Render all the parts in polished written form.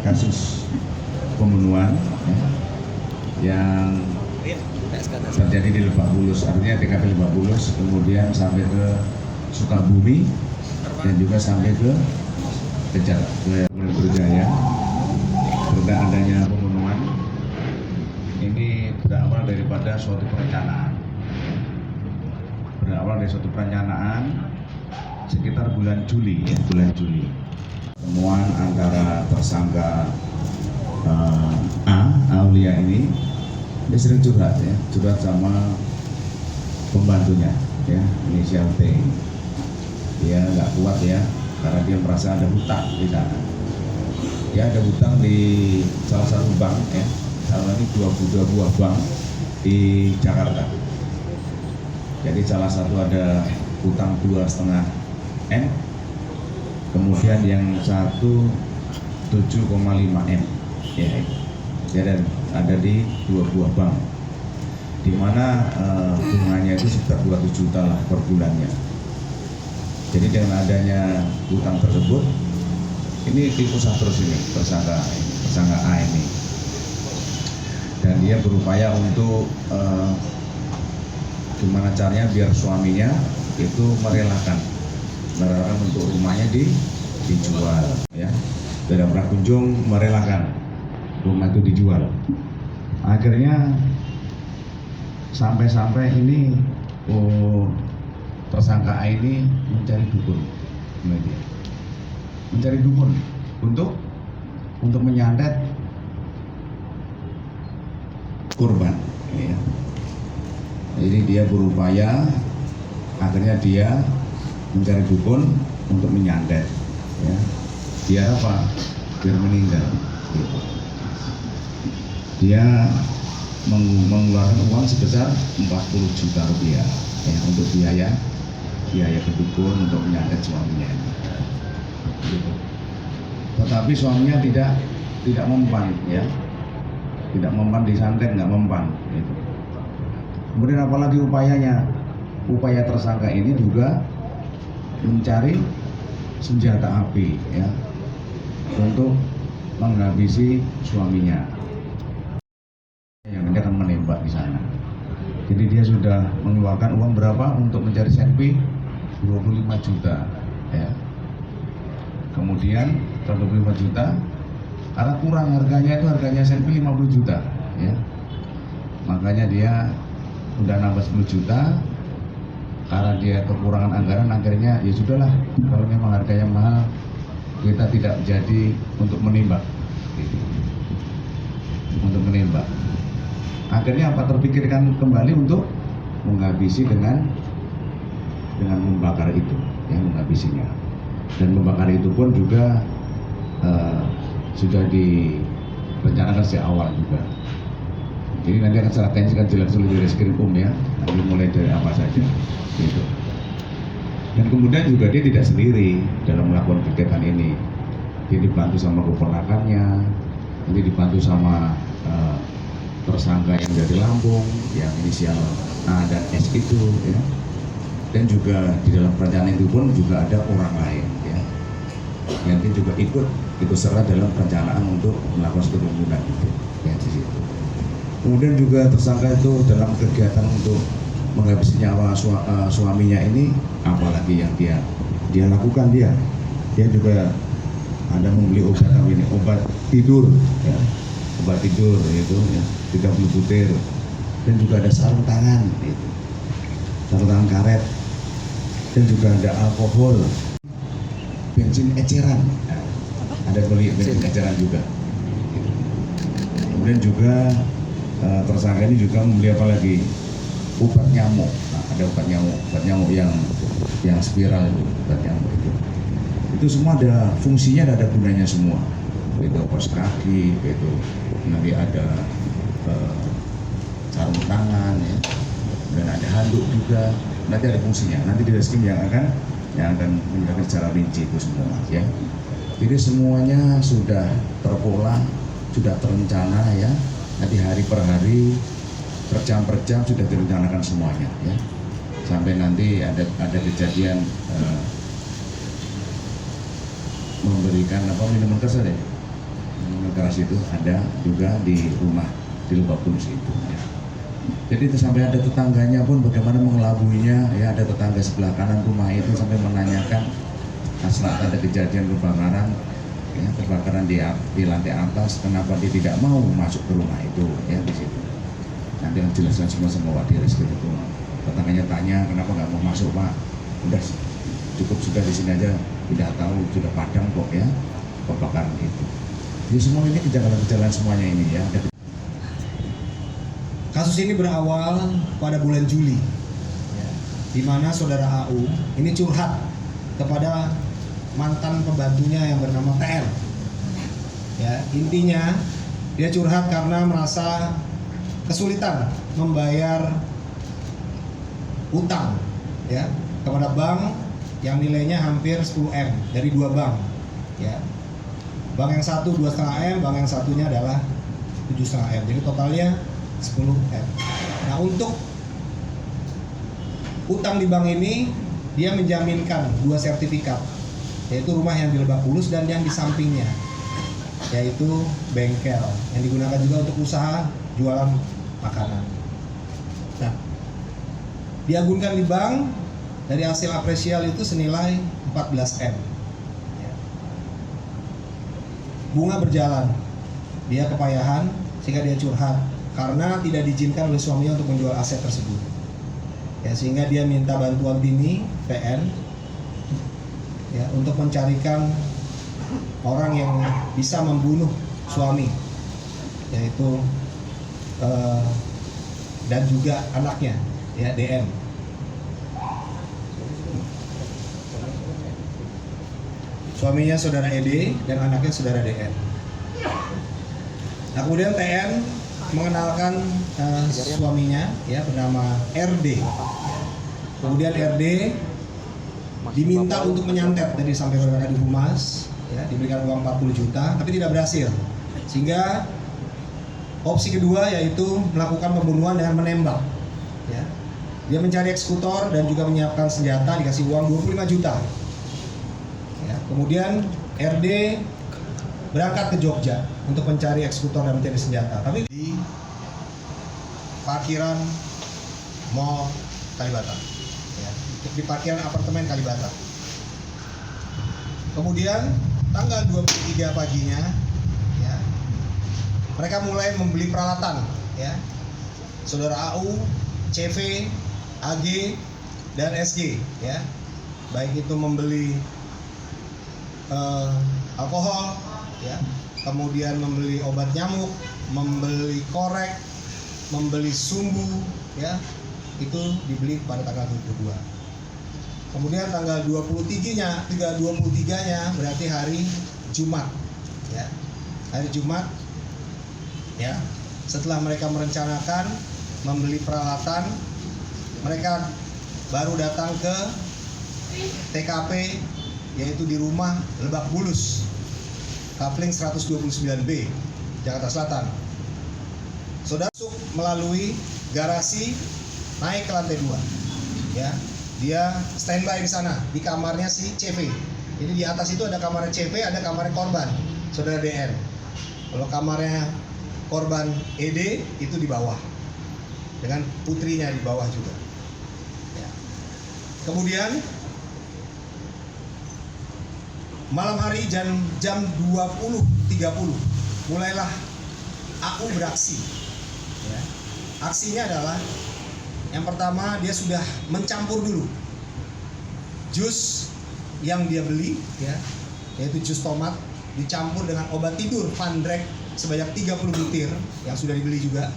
kasus pembunuhan yang terjadi di Lebak Bulus, artinya TKP Lebak Bulus, kemudian sampai ke Sukabumi dan juga sampai ke Berjaya. Tentang adanya pembunuhan ini berawal daripada suatu perencanaan. Berawal dari suatu perencanaan sekitar bulan Juli. Temuan antara tersangka Aulia ini dia sering curhat sama pembantunya inisial T. Dia nggak kuat karena dia merasa ada hutang di sana. Dia ada hutang di salah satu bank salah ini 22 buah bank di Jakarta. Jadi salah satu ada hutang 2,5 M, kemudian yang satu 7,5 M. Dia ada di 2 buah bank, di mana bunganya itu sekitar 200 juta lah per bulannya. Jadi dengan adanya hutang tersebut, ini diusah terus ini tersangka A ini, dan dia berupaya untuk gimana caranya biar suaminya itu merelakan untuk rumahnya dijual Tidak pernah kunjung merelakan rumah itu dijual. Akhirnya sampai ini tersangka A ini mencari dukun, untuk menyantet korban. Jadi dia berupaya, akhirnya dia mencari dukun untuk menyantet. Biar apa? Biar meninggal. Dia mengeluarkan uang sebesar 40 juta rupiah untuk biaya ke dukun untuk menyantet suaminya. Tetapi suaminya tidak mempan, tidak mempan disantet, nggak mempan. Kemudian apalagi upaya tersangka ini juga mencari senjata api untuk menghabisi suaminya yang dia akan menembak di sana. Jadi dia sudah mengeluarkan uang berapa untuk mencari senpi? 25 juta. Kemudian 25 juta, karena kurang harganya senpi 50 juta. Makanya dia udah nambah 10 juta. Karena dia kekurangan anggaran, akhirnya ya sudahlah, kalau memang harganya mahal, kita tidak jadi untuk menembak. Akhirnya apa, terpikirkan kembali untuk menghabisi dengan membakar itu, menghabisinya. Dan membakar itu pun juga sudah direncanakan sejak awal juga. Jadi nanti akan secara teknis kan jelas oleh Reskrimum nanti mulai dari apa saja. Dan kemudian juga dia tidak sendiri dalam melakukan kegiatan ini. Dia dibantu sama keponakannya, nanti dibantu sama tersangka yang dari Lampung, yang inisial A dan S itu, dan juga di dalam perencanaan itu pun juga ada orang lain, yang juga ikut serta dalam perencanaan untuk melakukan suatu pembunuhan itu, di situ. Kemudian juga tersangka itu dalam kegiatan untuk menghabisi nyawa suaminya ini, apalagi yang dia lakukan, dia juga ada membeli obat tidur, obat tidur itu 30 butir, dan juga ada sarung tangan, sarung tangan karet, dan juga ada alkohol, bensin eceran, ada beli bensin eceran juga. Kemudian juga tersangka ini juga membeli apa lagi, obat nyamuk. Ada obat nyamuk yang spiral itu, obat nyamuk itu semua ada fungsinya, ada gunanya semua. Itu kos kaki, itu nanti ada sarung tangan, dan ada handuk juga. Nanti ada fungsinya. Nanti di Reskrim yang akan menjelaskan secara rinci itu semua, Jadi semuanya sudah terpola, sudah terencana, Nanti hari per hari, per jam sudah direncanakan semuanya, Sampai nanti ada kejadian memberikan minuman keras, teras itu ada juga di rumah di Lebak Bulus itu. Ya. Jadi itu sampai ada tetangganya pun bagaimana mengelabuinya, ya ada tetangga sebelah kanan rumah itu sampai menanyakan saat ada kejadian kebakaran, ya, kebakaran di lantai atas, kenapa dia tidak mau masuk ke rumah itu, ya di situ. Nanti jelaskan semua sama Pak Dires gitu. Tetangganya tanya kenapa nggak mau masuk Pak, udah cukup sudah di sini aja, tidak tahu sudah padam kok ya kebakaran itu. Jadi semua ini kejadian semuanya ini ya. Kasus ini berawal pada bulan Juli, ya, di mana saudara AU ini curhat kepada mantan pembantunya yang bernama TN. Ya, intinya dia curhat karena merasa kesulitan membayar utang, ya, kepada bank yang nilainya hampir 10M dari dua bank. Ya, bank yang satu 2,5M, bank yang satunya adalah 7,5M. Jadi totalnya 10M. Nah, untuk utang di bank ini dia menjaminkan 2 sertifikat, yaitu rumah yang di Lebak Bulus dan yang di sampingnya, yaitu bengkel yang digunakan juga untuk usaha jualan makanan. Nah, diagunkan di bank, dari hasil apresial itu senilai 14M. Ya. Bunga berjalan, dia kepayahan sehingga dia curhat karena tidak diizinkan oleh suaminya untuk menjual aset tersebut. Ya, sehingga dia minta bantuan bini PN, ya, untuk mencarikan orang yang bisa membunuh suami, yaitu dan juga anaknya, ya, DM. Suaminya saudara ED dan anaknya saudara DN. Nah, kemudian TN mengenalkan suaminya, ya, bernama RD. Kemudian RD diminta untuk menyantet dari sampai kepada di Humas, ya, diberikan uang 40 juta, tapi tidak berhasil. Sehingga opsi kedua yaitu melakukan pembunuhan dengan menembak. Ya. Dia mencari eksekutor dan juga menyiapkan senjata, dikasih uang 25 juta. Ya. Kemudian RD berangkat ke Jogja untuk mencari eksekutor dan mencari senjata, tapi di parkiran Mall Kalibata, ya, di parkiran apartemen Kalibata. Kemudian tanggal 23 paginya, ya, mereka mulai membeli peralatan, ya, saudara AU, CV, AG, dan SG, ya, baik itu membeli alkohol, ya, kemudian membeli obat nyamuk, membeli korek, membeli sumbu, ya, itu dibeli pada tanggal 22. Kemudian tanggal 23-nya berarti hari Jumat, ya, hari Jumat, ya, setelah mereka merencanakan membeli peralatan, mereka baru datang ke TKP, yaitu di rumah Lebak Bulus, Kapling 129B, Jakarta Selatan. Saudara masuk melalui garasi, naik ke lantai 2. Ya, dia standby di sana, di kamarnya si CV. Jadi di atas itu ada kamarnya CV, ada kamarnya korban, saudara DN. Kalau kamarnya korban ED itu di bawah, dengan putrinya di bawah juga. Ya. Kemudian malam hari jam 20.30 mulailah AU beraksi. Ya. Aksinya adalah yang pertama, dia sudah mencampur dulu jus yang dia beli, ya, yaitu jus tomat dicampur dengan obat tidur Van Drek sebanyak 30 butir yang sudah dibeli juga,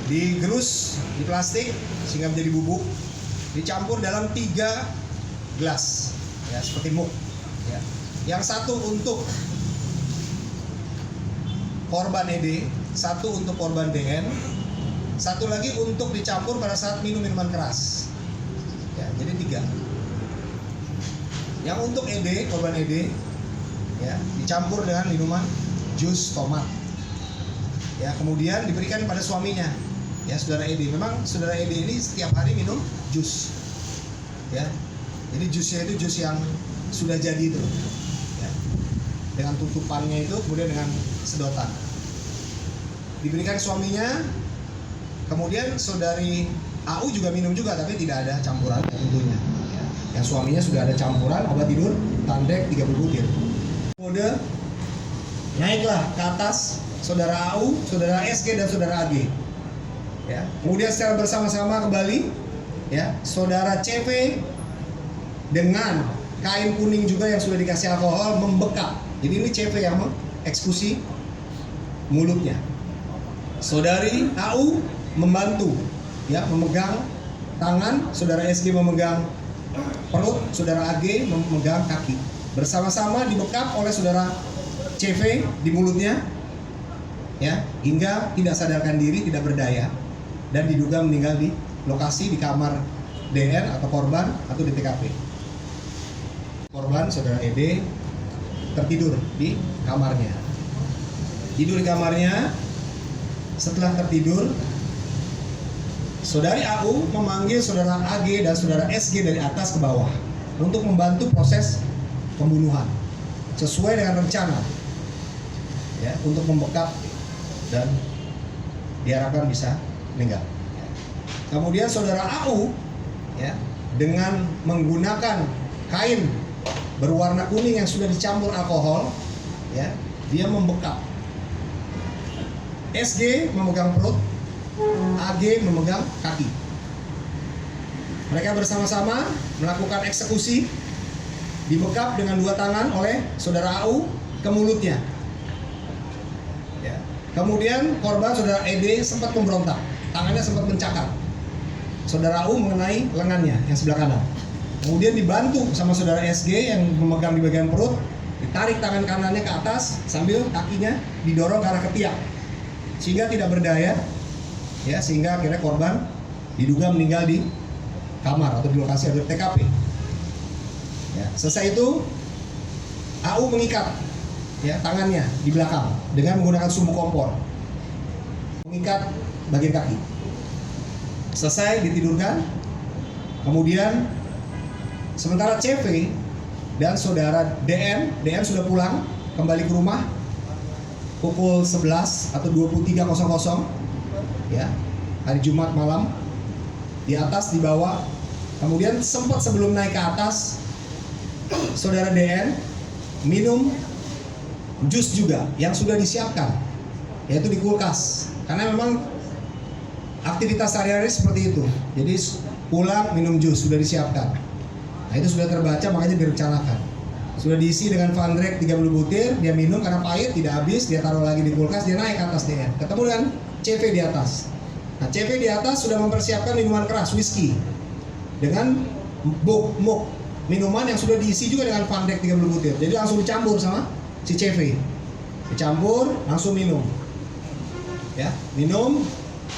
digerus di plastik sehingga menjadi bubuk, dicampur dalam 3 gelas, ya, seperti muk, ya. Yang satu untuk korban ED, satu untuk korban DN, satu lagi untuk dicampur pada saat minum minuman keras, ya, jadi 3. Yang untuk ED, korban ED, ya, dicampur dengan minuman jus tomat, ya, kemudian diberikan pada suaminya, ya, saudara ED. Memang saudara ED ini setiap hari minum jus, ya, jadi jusnya itu jus yang sudah jadi itu, ya. dengan tutupannya itu, kemudian dengan sedotan. Diberikan suaminya, kemudian saudari AU juga minum juga, tapi tidak ada campuran tentunya. Ya. Yang suaminya sudah ada campuran obat tidur Tandrek 30 butir. Kemudian naiklah ke atas saudara AU, saudara SG, dan saudara AG. Ya. Kemudian secara bersama-sama kembali, ya, saudara CV dengan kain kuning juga yang sudah dikasih alkohol membekap. Jadi ini CV yang mengeksekusi mulutnya. Saudari AU membantu, ya, memegang tangan, saudara SG memegang perut, saudara AG memegang kaki. Bersama-sama dibekap oleh saudara CV di mulutnya, ya, hingga tidak sadarkan diri, tidak berdaya, dan diduga meninggal di lokasi di kamar DN atau korban atau di TKP. Korban saudara ED tertidur di kamarnya. Tidur di kamarnya. Setelah tertidur, saudari AU memanggil saudara AG dan saudara SG dari atas ke bawah untuk membantu proses pembunuhan sesuai dengan rencana, ya, untuk membekap dan diharapkan bisa meninggal. Kemudian saudara AU, ya, dengan menggunakan kain berwarna kuning yang sudah dicampur alkohol, ya, dia membekap. SG memegang perut, AG memegang kaki. Mereka bersama-sama melakukan eksekusi, dibekap dengan dua tangan oleh saudara AU ke mulutnya. Ya. Kemudian korban saudara ED sempat memberontak, tangannya sempat mencakar. Saudara AU mengenai lengannya yang sebelah kanan. Kemudian dibantu sama saudara SG yang memegang di bagian perut, ditarik tangan kanannya ke atas sambil kakinya didorong ke arah ketiak, sehingga tidak berdaya, ya, sehingga akhirnya korban diduga meninggal di kamar atau di lokasi atau TKP. Ya, selesai itu AU mengikat, ya, tangannya di belakang dengan menggunakan sumbu kompor, mengikat bagian kaki. Selesai ditidurkan, kemudian sementara CV dan saudara DN sudah pulang kembali ke rumah pukul 11 atau 23.00, ya, hari Jumat malam. Di atas, di bawah. Kemudian sempat sebelum naik ke atas, saudara DN minum jus juga yang sudah disiapkan, yaitu di kulkas, karena memang aktivitas sehari-hari seperti itu. Jadi pulang minum jus sudah disiapkan. Nah, itu sudah terbaca, makanya direncanakan. Sudah diisi dengan Tandrek 30 butir, dia minum karena pahit, tidak habis, dia taruh lagi di kulkas, dia naik ke atas DN. Ketemu dengan CV di atas. Nah, CV di atas sudah mempersiapkan minuman keras, whisky, dengan muk, minuman yang sudah diisi juga dengan Tandrek 30 butir. Jadi langsung dicampur sama si CV. Dicampur, langsung minum. Ya, minum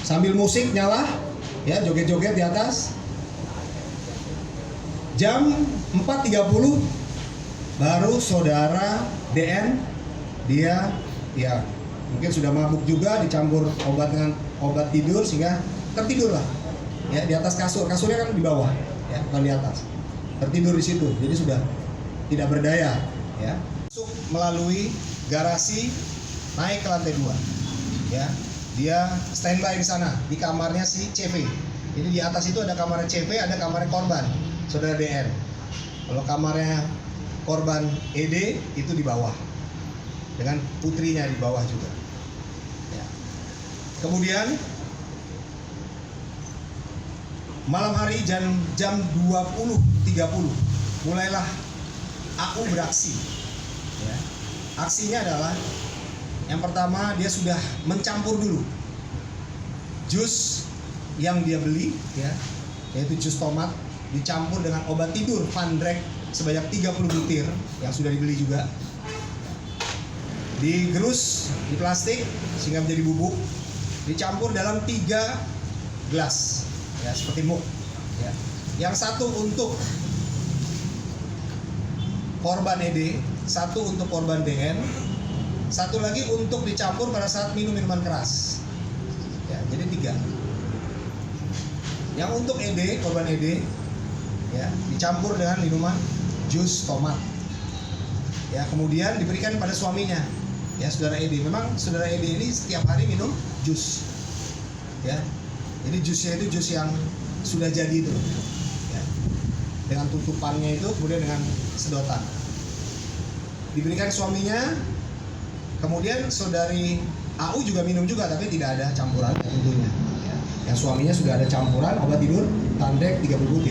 sambil musik nyala, ya, joget-joget di atas. Jam 4.30 baru saudara DN, dia, ya, mungkin sudah mabuk juga, dicampur obat dengan obat tidur sehingga tertidur lah, ya, di atas kasur. Kasurnya kan di bawah, ya, bukan di atas. Tertidur di situ, jadi sudah tidak berdaya, ya. Masuk melalui garasi, naik ke lantai 2, ya. Dia standby di sana di kamarnya si CV. Jadi di atas itu ada kamarnya CV, ada kamarnya korban saudara DN. Kalau kamarnya korban ED itu di bawah dengan putrinya di bawah juga, ya. Kemudian malam hari jam 20.30 mulailah AU beraksi, ya. Aksinya adalah yang pertama, dia sudah mencampur dulu jus yang dia beli, ya, yaitu jus tomat, dicampur dengan obat tidur Tandrek sebanyak 30 butir yang sudah dibeli juga, digerus di plastik sehingga menjadi bubuk, dicampur dalam 3 gelas, ya, seperti muk, ya. Yang satu untuk korban ED, satu untuk korban DN, satu lagi untuk dicampur pada saat minum minuman keras, ya, jadi 3. Yang untuk ED, korban ED, ya, dicampur dengan minuman jus tomat. Ya, kemudian diberikan pada suaminya, ya saudara Edi. Memang saudara Edi ini setiap hari minum jus, ya. Jadi jusnya itu jus yang sudah jadi itu, ya. Dengan tutupannya itu, kemudian dengan sedotan. Diberikan suaminya, kemudian saudari AU juga minum juga, tapi tidak ada campuran tentunya. Ya. Yang suaminya sudah ada campuran obat tidur Tandek 30 butir.